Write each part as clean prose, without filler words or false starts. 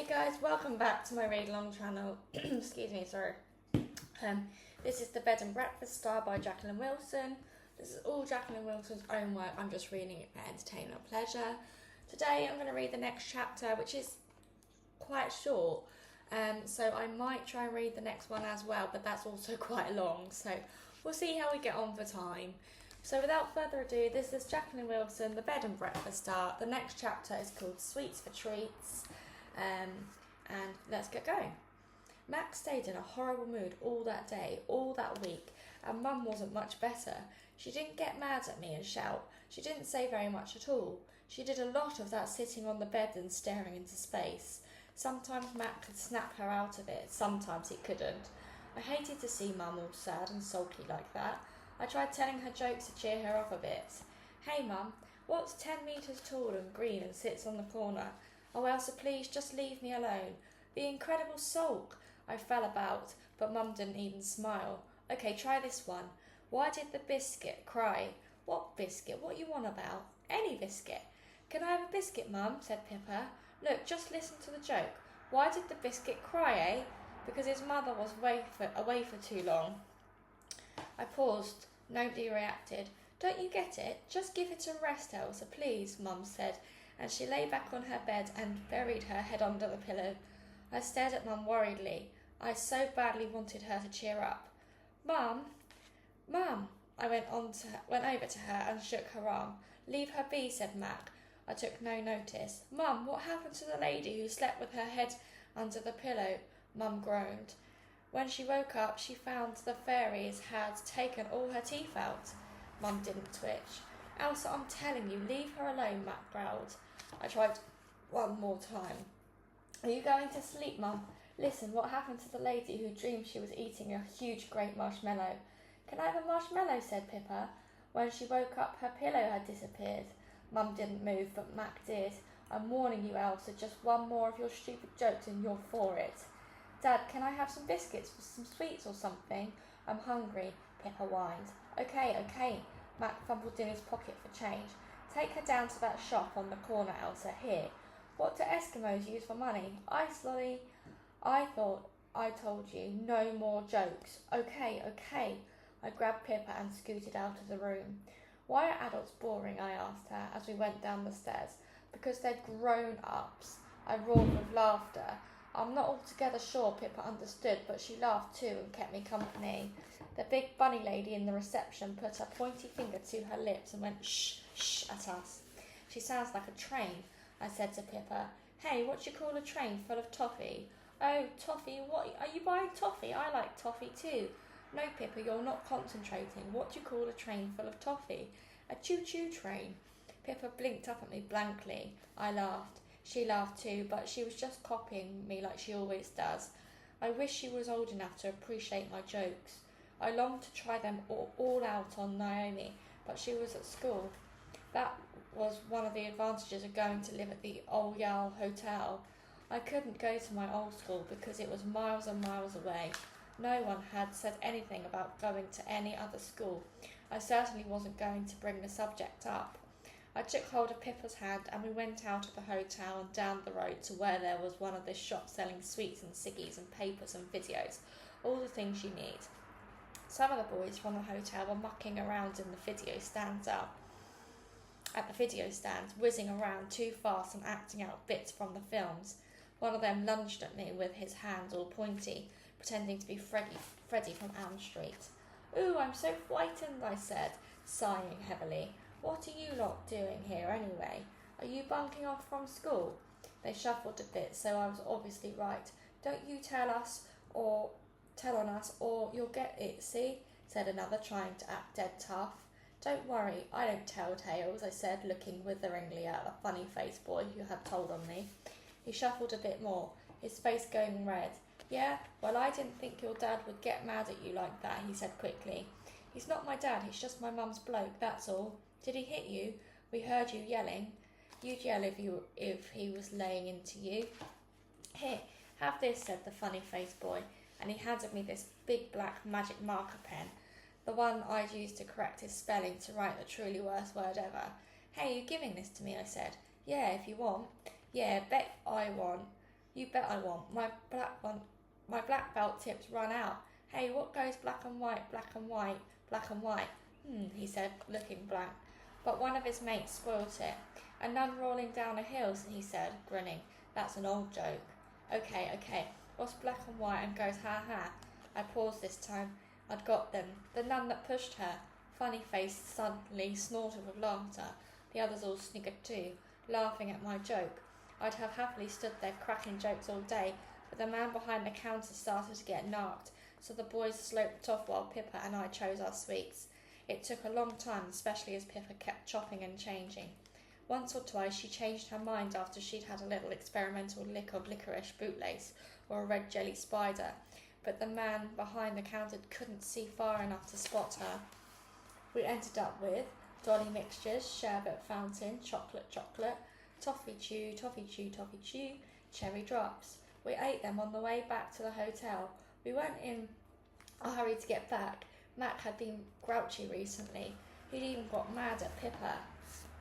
Hey guys, welcome back to my read along channel. Excuse me, sorry. This is The Bed and Breakfast Star by Jacqueline Wilson. This is all Jacqueline Wilson's own work. I'm just reading it for entertainment or pleasure. Today I'm going to read the next chapter, which is quite short. So I might try and read the next one as well, but that's also quite long. So we'll see how we get on for time. So without further ado, this is Jacqueline Wilson, The Bed and Breakfast Star. The next chapter is called Sweets for Treats. And let's get going. Max stayed in a horrible mood all that day, all that week, and Mum wasn't much better. She didn't get mad at me and shout. She didn't say very much at all. She did a lot of that sitting on the bed and staring into space. Sometimes Mac could snap her out of it, sometimes he couldn't. I hated to see Mum all sad and sulky like that. I tried telling her jokes to cheer her up a bit. Hey Mum, what's 10 metres tall and green and sits on the corner? Oh, Elsa, please, just leave me alone. The incredible sulk. I fell about, but Mum didn't even smile. Okay, try this one. Why did the biscuit cry? What biscuit? What you on about? Any biscuit. Can I have a biscuit, Mum? Said Pippa. Look, just listen to the joke. Why did the biscuit cry, eh? Because his mother was away for too long. I paused. Nobody reacted. Don't you get it? Just give it a rest, Elsa, please, Mum said, and she lay back on her bed and buried her head under the pillow. I stared at Mum worriedly. I so badly wanted her to cheer up. Mum! I went over to her and shook her arm. Leave her be, said Mac. I took no notice. Mum, what happened to the lady who slept with her head under the pillow? Mum groaned. When she woke up, she found the fairies had taken all her teeth out. Mum didn't twitch. Elsa, I'm telling you, leave her alone, Mac growled. I tried one more time. Are you going to sleep, Mum? Listen, what happened to the lady who dreamed she was eating a huge great marshmallow? Can I have a marshmallow, said Pippa. When she woke up, her pillow had disappeared. Mum didn't move, but Mac did. I'm warning you, Elsa, just one more of your stupid jokes and you're for it. Dad, can I have some biscuits for some sweets or something? I'm hungry, Pippa whined. Okay. Mac fumbled in his pocket for change. Take her down to that shop on the corner, Elsa. Here. What do Eskimos use for money? Ice lolly. I thought I told you. No more jokes. Okay. I grabbed Pippa and scooted out of the room. Why are adults boring? I asked her as we went down the stairs. Because they're grown-ups. I roared with laughter. I'm not altogether sure Pippa understood, but she laughed too and kept me company. The big bunny lady in the reception put a pointy finger to her lips and went shh at us. She sounds like a train, I said to Pippa. Hey, what do you call a train full of toffee? Oh, toffee, what? Are you buying toffee? I like toffee too. No, Pippa, you're not concentrating. What do you call a train full of toffee? A choo-choo train. Pippa blinked up at me blankly. I laughed. She laughed too, but she was just copying me like she always does. I wish she was old enough to appreciate my jokes. I longed to try them all out on Naomi, but she was at school. That was one of the advantages of going to live at the Old Yale Hotel. I couldn't go to my old school because it was miles and miles away. No one had said anything about going to any other school. I certainly wasn't going to bring the subject up. I took hold of Pippa's hand and we went out of the hotel and down the road to where there was one of the shops selling sweets and ciggies and papers and videos, all the things you need. Some of the boys from the hotel were mucking around in the video stands at the video stands, whizzing around too fast and acting out bits from the films. One of them lunged at me with his hands all pointy, pretending to be Freddy from Elm Street. Ooh, I'm so frightened, I said, sighing heavily. What are you lot doing here anyway? Are you bunking off from school? They shuffled a bit, so I was obviously right. Don't you tell on us or you'll get it, see? Said another, trying to act dead tough. Don't worry, I don't tell tales, I said, looking witheringly at the funny-faced boy who had told on me. He shuffled a bit more, his face going red. Yeah, well, I didn't think your dad would get mad at you like that, he said quickly. He's not my dad, he's just my mum's bloke, that's all. Did he hit you? We heard you yelling. You'd yell if he was laying into you. Here, have this, said the funny-faced boy, and he handed me this big black magic marker pen, the one I'd used to correct his spelling to write the truly worst word ever. Hey, you giving this to me? I said. Yeah, if you want. Yeah, bet I want. You bet I won't. My black belt tips run out. Hey, what goes black and white, black and white, black and white? He said, looking blank. But one of his mates spoilt it. A nun rolling down a hill, he said, grinning. That's an old joke. Okay. What's black and white and goes ha ha? I paused this time. I'd got them. The nun that pushed her, funny-faced, suddenly snorted with laughter. The others all sniggered too, laughing at my joke. I'd have happily stood there cracking jokes all day, but the man behind the counter started to get narked, so the boys sloped off while Pippa and I chose our sweets. It took a long time, especially as Pippa kept chopping and changing. Once or twice she changed her mind after she'd had a little experimental lick of licorice bootlace or a red jelly spider, but the man behind the counter couldn't see far enough to spot her. We ended up with dolly mixtures, sherbet fountain, chocolate, toffee chew, cherry drops. We ate them on the way back to the hotel. We weren't in a hurry to get back. Mac had been grouchy recently. He'd even got mad at Pippa.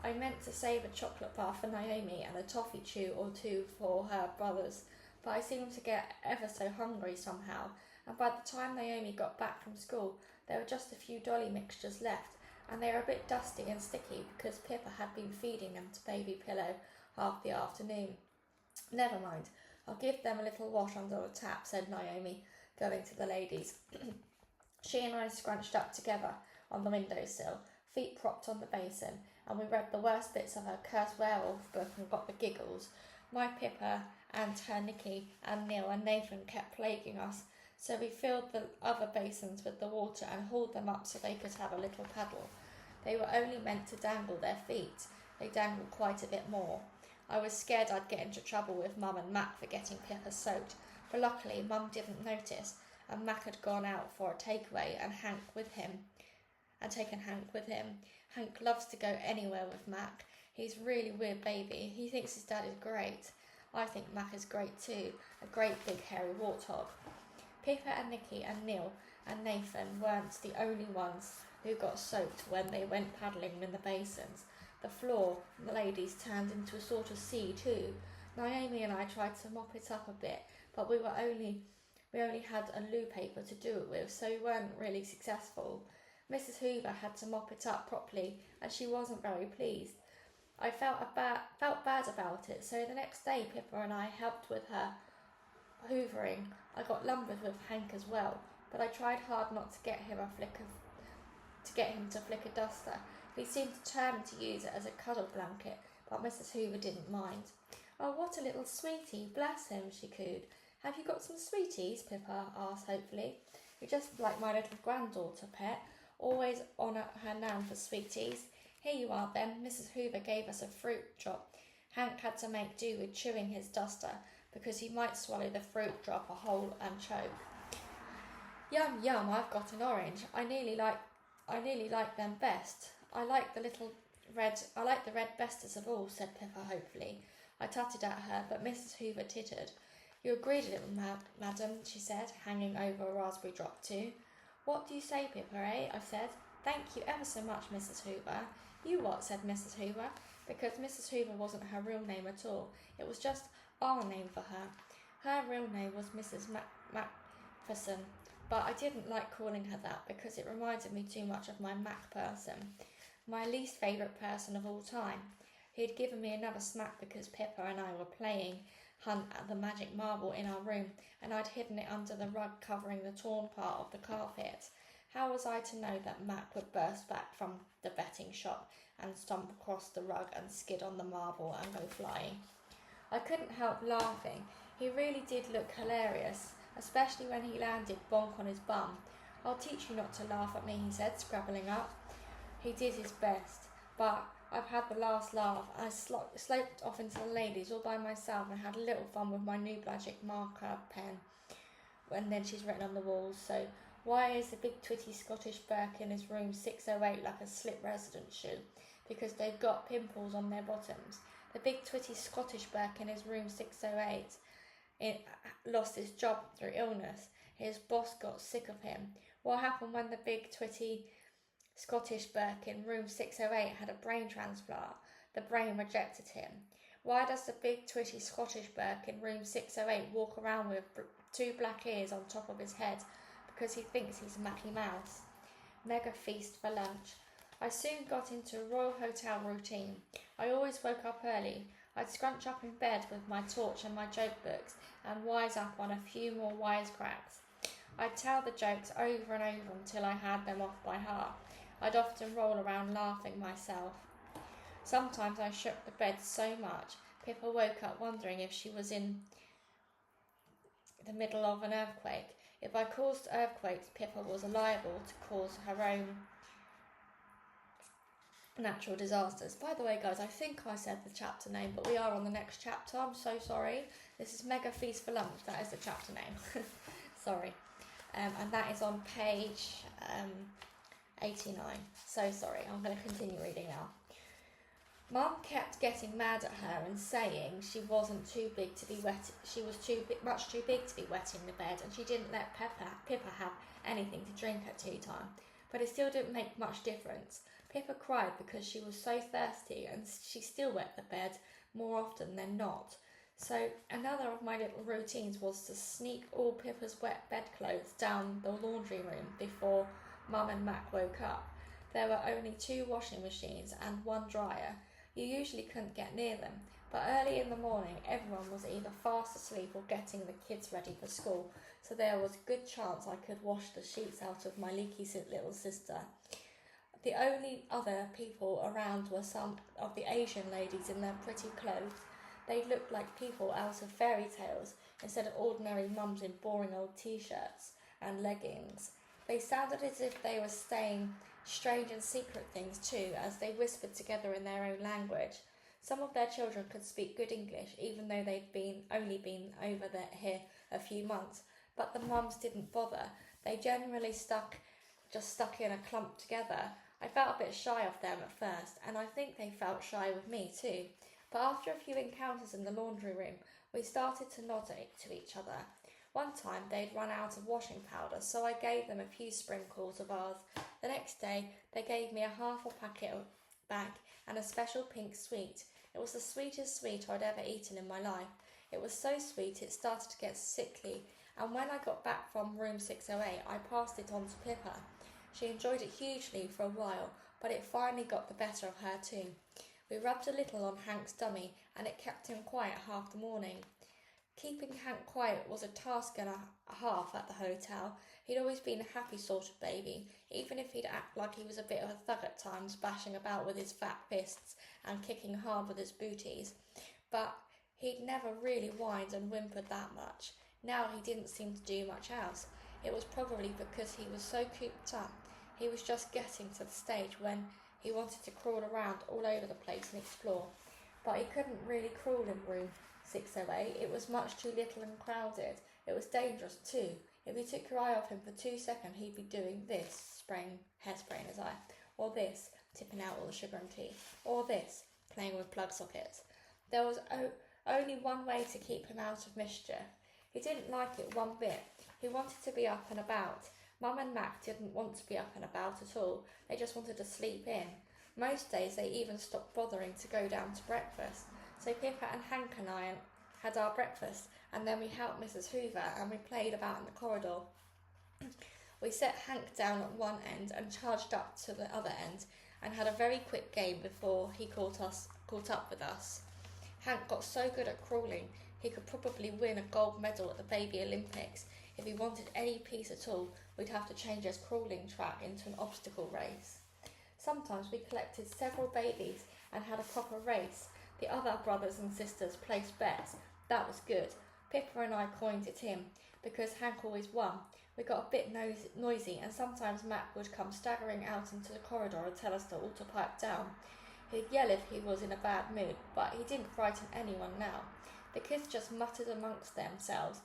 I meant to save a chocolate bar for Naomi and a toffee chew or two for her brothers, but I seemed to get ever so hungry somehow, and by the time Naomi got back from school, there were just a few dolly mixtures left, and they were a bit dusty and sticky because Pippa had been feeding them to Baby Pillow half the afternoon. Never mind, I'll give them a little wash under the tap, said Naomi, going to the ladies. She and I scrunched up together on the windowsill, feet propped on the basin, and we read the worst bits of her cursed werewolf book and got the giggles. My Pippa and her Nicky and Neil and Nathan kept plaguing us, so we filled the other basins with the water and hauled them up so they could have a little paddle. They were only meant to dangle their feet. They dangled quite a bit more. I was scared I'd get into trouble with Mum and Mac for getting Pippa soaked, but luckily Mum didn't notice, and Mac had gone out for a takeaway and taken Hank with him. Hank loves to go anywhere with Mac. He's a really weird baby. He thinks his dad is great. I think Mac is great too, a great big hairy warthog. Pippa and Nicky and Neil and Nathan weren't the only ones who got soaked when they went paddling in the basins. The floor, the ladies, turned into a sort of sea too. Naomi and I tried to mop it up a bit, but we only had a loo paper to do it with, so we weren't really successful. Mrs. Hoover had to mop it up properly, and she wasn't very pleased. I felt bad about it, so the next day Pippa and I helped with her hoovering. I got lumbered with Hank as well, but I tried hard not to get him to flick a duster. He seemed determined to use it as a cuddle blanket, but Mrs. Hoover didn't mind. Oh, what a little sweetie, bless him, she cooed. Have you got some sweeties? Pippa asked hopefully. You're just like my little granddaughter, pet, always on her nan for sweeties. Here you are then. Mrs. Hoover gave us a fruit drop. Hank had to make do with chewing his duster because he might swallow the fruit drop whole and choke. Yum, yum, I've got an orange. I nearly like them best. I like the red bestest of all, said Pippa hopefully. I tutted at her, but Mrs. Hoover tittered. You're a greedy little madam, she said, hanging over a raspberry drop too. What do you say, Pippa, eh? I said. Thank you ever so much, Mrs. Hoover. You what? Said Mrs. Hoover, because Mrs. Hoover wasn't her real name at all. It was just our name for her. Her real name was Mrs. Macpherson, but I didn't like calling her that because it reminded me too much of my Mac person, my least favourite person of all time. He'd given me another smack because Pippa and I were playing hunt at the magic marble in our room, and I'd hidden it under the rug covering the torn part of the carpet. How was I to know that Mac would burst back from the betting shop and stomp across the rug and skid on the marble and go flying? I couldn't help laughing. He really did look hilarious, especially when he landed bonk on his bum. I'll teach you not to laugh at me, he said, scrabbling up. He did his best, but I've had the last laugh. I sloped off into the ladies all by myself and had a little fun with my new magic marker pen. And then she's written on the walls, so why is the big twitty Scottish Burke in his room 608 like a slip resident shoe? Because they've got pimples on their bottoms. The big twitty Scottish Burke in his room 608 lost his job through illness. His boss got sick of him. What happened when the big twitty Scottish Burke in room 608 had a brain transplant? The brain rejected him. Why does the big twitty Scottish Burke in room 608 walk around with 2 black ears on top of his head? Because he thinks he's Mackie Mouse. Mega feast for lunch. I soon got into a Royal Hotel routine. I always woke up early. I'd scrunch up in bed with my torch and my joke books and wise up on a few more wisecracks. I'd tell the jokes over and over until I had them off by heart. I'd often roll around laughing myself. Sometimes I shook the bed so much, Pippa woke up wondering if she was in the middle of an earthquake. If I caused earthquakes, Pippa was liable to cause her own natural disasters. By the way, guys, I think I said the chapter name, but we are on the next chapter. I'm so sorry. This is Mega Feast for Lunch. That is the chapter name. Sorry. And that is on page 89. So sorry. I'm going to continue reading now. Mum kept getting mad at her and saying she wasn't too big to be wet. She was much too big to be wetting the bed, and she didn't let Pippa have anything to drink at tea time. But it still didn't make much difference. Pippa cried because she was so thirsty, and she still wet the bed more often than not. So another of my little routines was to sneak all Pippa's wet bedclothes down the laundry room before Mum and Mac woke up. There were only 2 washing machines and 1 dryer. You usually couldn't get near them, but early in the morning everyone was either fast asleep or getting the kids ready for school, so there was a good chance I could wash the sheets out of my leaky little sister. The only other people around were some of the Asian ladies in their pretty clothes. They looked like people out of fairy tales instead of ordinary mums in boring old t-shirts and leggings. They sounded as if they were saying strange and secret things too, as they whispered together in their own language. Some of their children could speak good English, even though they'd only been over here a few months. But the mums didn't bother. They generally stuck in a clump together. I felt a bit shy of them at first, and I think they felt shy with me too. But after a few encounters in the laundry room, we started to nod to each other. One time they'd run out of washing powder, so I gave them a few sprinkles of ours. The next day they gave me a half a packet back and a special pink sweet. It was the sweetest sweet I'd ever eaten in my life. It was so sweet it started to get sickly, and when I got back from room 608 I passed it on to Pippa. She enjoyed it hugely for a while, but it finally got the better of her too. We rubbed a little on Hank's dummy, and it kept him quiet half the morning. Keeping Hank quiet was a task and a half at the hotel. He'd always been a happy sort of baby, even if he'd act like he was a bit of a thug at times, bashing about with his fat fists and kicking hard with his booties. But he'd never really whined and whimpered that much. Now he didn't seem to do much else. It was probably because he was so cooped up. He was just getting to the stage when he wanted to crawl around all over the place and explore. But he couldn't really crawl in room 608. It was much too little and crowded. It was dangerous too. If you took your eye off him for 2 seconds, he'd be doing this, hairspray in his eye, or this, tipping out all the sugar and tea, or this, playing with plug sockets. There was only one way to keep him out of mischief. He didn't like it one bit. He wanted to be up and about. Mum and Mac didn't want to be up and about at all. They just wanted to sleep in. Most days they even stopped bothering to go down to breakfast. So Pippa and Hank and I had our breakfast, and then we helped Mrs. Hoover and we played about in the corridor. We set Hank down at one end and charged up to the other end and had a very quick game before he caught up with us. Hank got so good at crawling he could probably win a gold medal at the Baby Olympics. If he wanted any peace at all, we'd have to change his crawling track into an obstacle race. Sometimes we collected several babies and had a proper race. The other brothers and sisters placed bets. That was good. Pippa and I coined it in, because Hank always won. We got a bit noisy, and sometimes Mac would come staggering out into the corridor and tell us to all to pipe down. He'd yell if he was in a bad mood, but he didn't frighten anyone now. The kids just muttered amongst themselves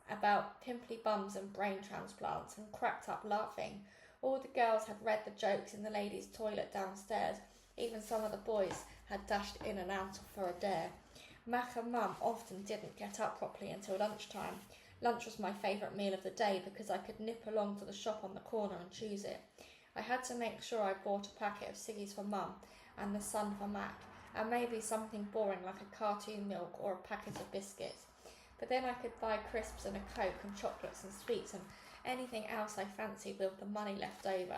about pimply bums and brain transplants and cracked up laughing. All the girls had read the jokes in the ladies' toilet downstairs. Even some of the boys had dashed in and out for a dare. Mac and Mum often didn't get up properly until lunchtime. Lunch was my favourite meal of the day because I could nip along to the shop on the corner and choose it. I had to make sure I bought a packet of ciggies for Mum and the Sun for Mac, and maybe something boring like a cartoon milk or a packet of biscuits. But then I could buy crisps and a Coke and chocolates and sweets and anything else I fancied with the money left over.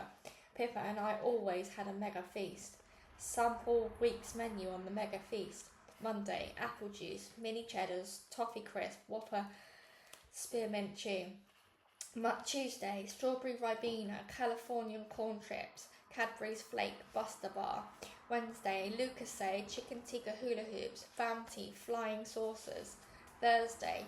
Pippa and I always had a mega feast. Sample week's menu on the mega feast. Monday, apple juice, mini cheddars, toffee crisp, Whopper spearmint chew. Tuesday, strawberry ribena, Californian corn chips, Cadbury's flake, Buster bar. Wednesday, Lucasade, chicken tikka hula hoops, Bounty, flying saucers. Thursday,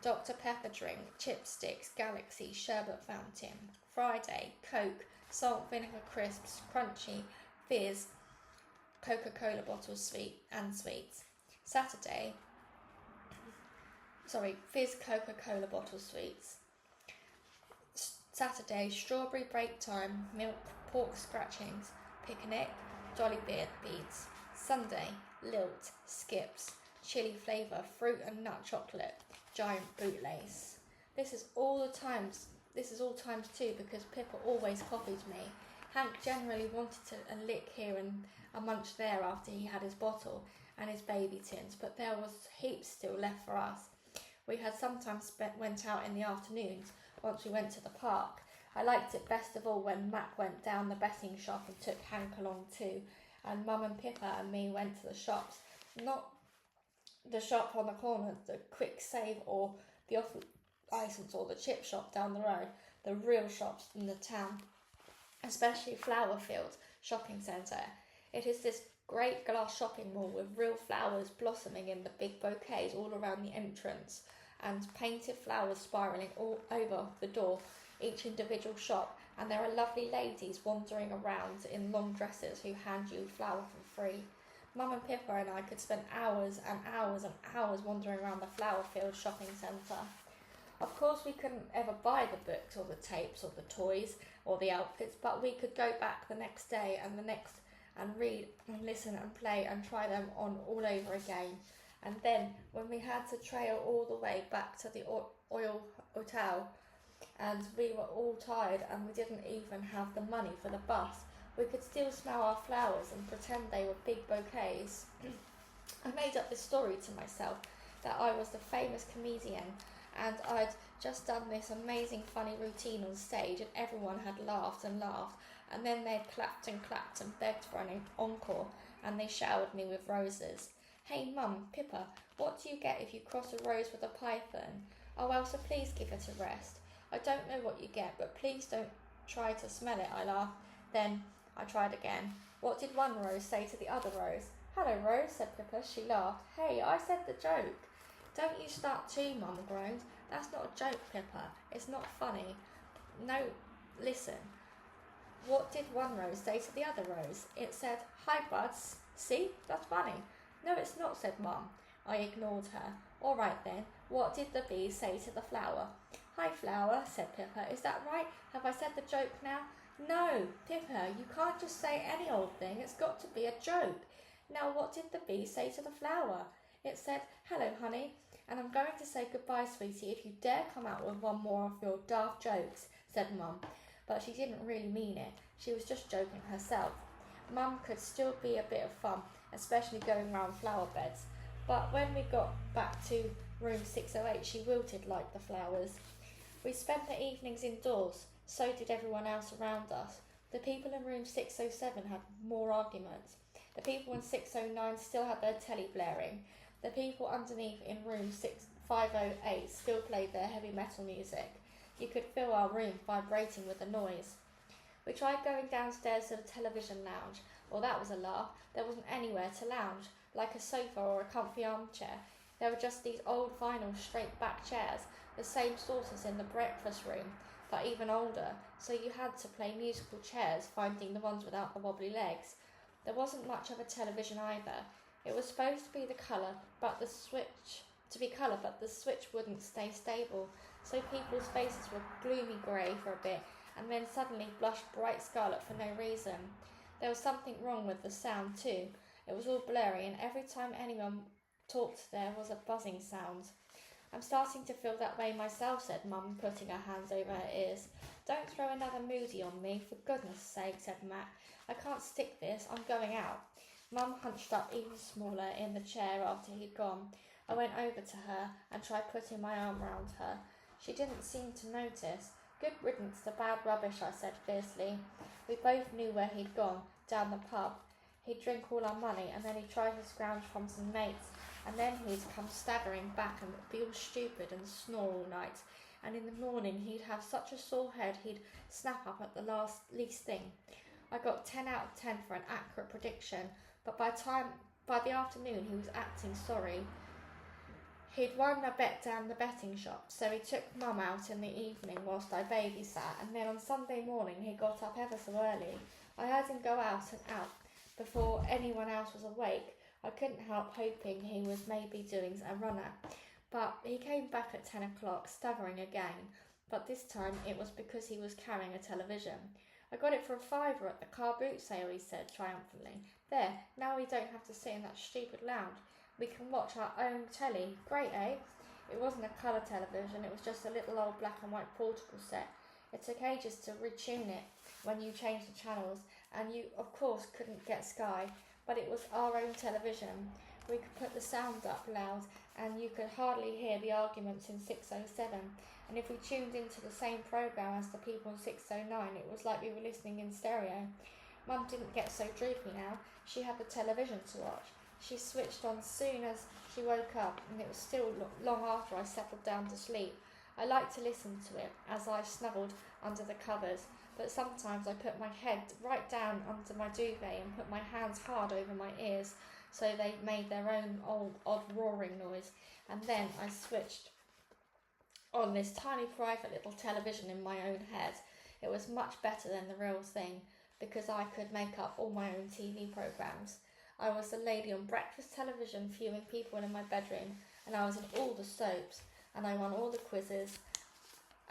Dr. Pepper drink, chipsticks, Galaxy, sherbet fountain. Friday, Coke, salt vinegar crisps, crunchy, fizz, Coca-Cola bottles, sweet and sweets. Fizz Coca-Cola bottle sweets. Saturday, strawberry break time, milk, pork scratchings, picnic, jolly beads. Sunday, lilt, skips, chili flavour, fruit and nut chocolate, giant bootlace. This is all times too, because Pippa always copied me. Hank generally wanted a lick here and a munch there after he had his bottle and his baby tins, but there was heaps still left for us. We had sometimes went out in the afternoons once we went to the park. I liked it best of all when Mac went down the betting shop and took Hank along too, and Mum and Pippa and me went to the shops. Not the shop on the corner, the Quick Save or the Off Licence or the chip shop down the road, the real shops in the town, especially Flowerfield Shopping Centre. It is this great glass shopping mall with real flowers blossoming in the big bouquets all around the entrance and painted flowers spiralling all over the door, each individual shop, and there are lovely ladies wandering around in long dresses who hand you a flower for free. Mum and Pippa and I could spend hours and hours and hours wandering around the Flowerfield Shopping Centre. Of course we couldn't ever buy the books or the tapes or the toys or the outfits, but we could go back the next day and the next and read and listen and play and try them on all over again. And then when we had to trail all the way back to the oil hotel and we were all tired and we didn't even have the money for the bus, we could still smell our flowers and pretend they were big bouquets. I made up this story to myself that I was the famous comedian and I'd just done this amazing funny routine on stage and everyone had laughed and laughed, and then they'd clapped and clapped and begged for an encore and they showered me with roses. Hey Mum, Pippa, what do you get if you cross a rose with a python? Oh Elsa, please give it a rest. I don't know what you get, but please don't try to smell it, I laughed. Then I tried again. What did one rose say to the other rose? Hello Rose, said Pippa. She laughed. Hey, I said the joke. Don't you start too, Mum groaned. That's not a joke, Pippa. It's not funny. No, listen. What did one rose say to the other rose? It said, hi buds. See, that's funny. No, it's not, said Mum. I ignored her. All right then, what did the bee say to the flower? Hi flower, said Pippa. Is that right? Have I said the joke now? No, Pippa, you can't just say any old thing. It's got to be a joke. Now, what did the bee say to the flower? It said, hello, honey, and I'm going to say goodbye, sweetie, if you dare come out with one more of your daft jokes, said Mum. But she didn't really mean it. She was just joking herself. Mum could still be a bit of fun, especially going round flower beds. But when we got back to room 608, she wilted like the flowers. We spent the evenings indoors. So did everyone else around us. The people in room 607 had more arguments. The people in 609 still had their telly blaring. The people underneath in room 508 still played their heavy metal music. You could feel our room vibrating with the noise. We tried going downstairs to the television lounge. Well, that was a laugh. There wasn't anywhere to lounge, like a sofa or a comfy armchair. There were just these old vinyl straight back chairs, the same sort as in the breakfast room, but even older, so you had to play musical chairs, finding the ones without the wobbly legs. There wasn't much of a television either. It was supposed to be colour, but the switch wouldn't stay stable, so people's faces were gloomy grey for a bit, and then suddenly blushed bright scarlet for no reason. There was something wrong with the sound too. It was all blurry, and every time anyone talked there was a buzzing sound. I'm starting to feel that way myself, said Mum, putting her hands over her ears. Don't throw another Moody on me, for goodness sake, said Mac. I can't stick this, I'm going out. Mum hunched up even smaller in the chair after he'd gone. I went over to her and tried putting my arm round her. She didn't seem to notice. Good riddance to bad rubbish, I said fiercely. We both knew where he'd gone, down the pub. He'd drink all our money, and then he'd try to scrounge from some mates, and then he'd come staggering back and be all stupid and snore all night. And in the morning he'd have such a sore head he'd snap up at the least thing. I got 10 out of 10 for an accurate prediction, but by the afternoon he was acting sorry. He'd won a bet down the betting shop, so he took Mum out in the evening whilst I babysat, and then on Sunday morning he got up ever so early. I heard him go out and out before anyone else was awake. I couldn't help hoping he was maybe doing a runner, but he came back at 10 o'clock, staggering again, but this time it was because he was carrying a television. I got it for a £5 at the car boot sale, he said triumphantly. There, now we don't have to sit in that stupid lounge. We can watch our own telly. Great, eh? It wasn't a colour television, it was just a little old black and white portable set. It took ages to retune it when you changed the channels, and you, of course, couldn't get Sky, but it was our own television. We could put the sound up loud, and you could hardly hear the arguments in 607. And if we tuned into the same programme as the people in 609, it was like we were listening in stereo. Mum didn't get so droopy now. She had the television to watch. She switched on soon as she woke up, and it was still long after I settled down to sleep. I liked to listen to it as I snuggled under the covers, but sometimes I put my head right down under my duvet and put my hands hard over my ears so they made their own odd roaring noise, and then I switched on this tiny private little television in my own head. It was much better than the real thing, because I could make up all my own TV programmes. I was the lady on breakfast television viewing people in my bedroom, and I was in all the soaps, and I won all the quizzes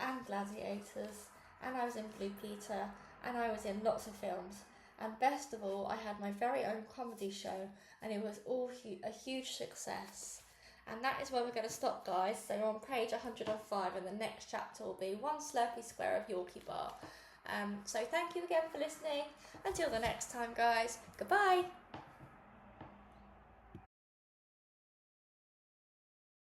and gladiators, and I was in Blue Peter, and I was in lots of films. And best of all, I had my very own comedy show, and it was all a huge success. And that is where we're going to stop, guys. So we're on page 105, and the next chapter will be One Slurpy Square of Yorkie Bar. So thank you again for listening. Until the next time, guys. Goodbye.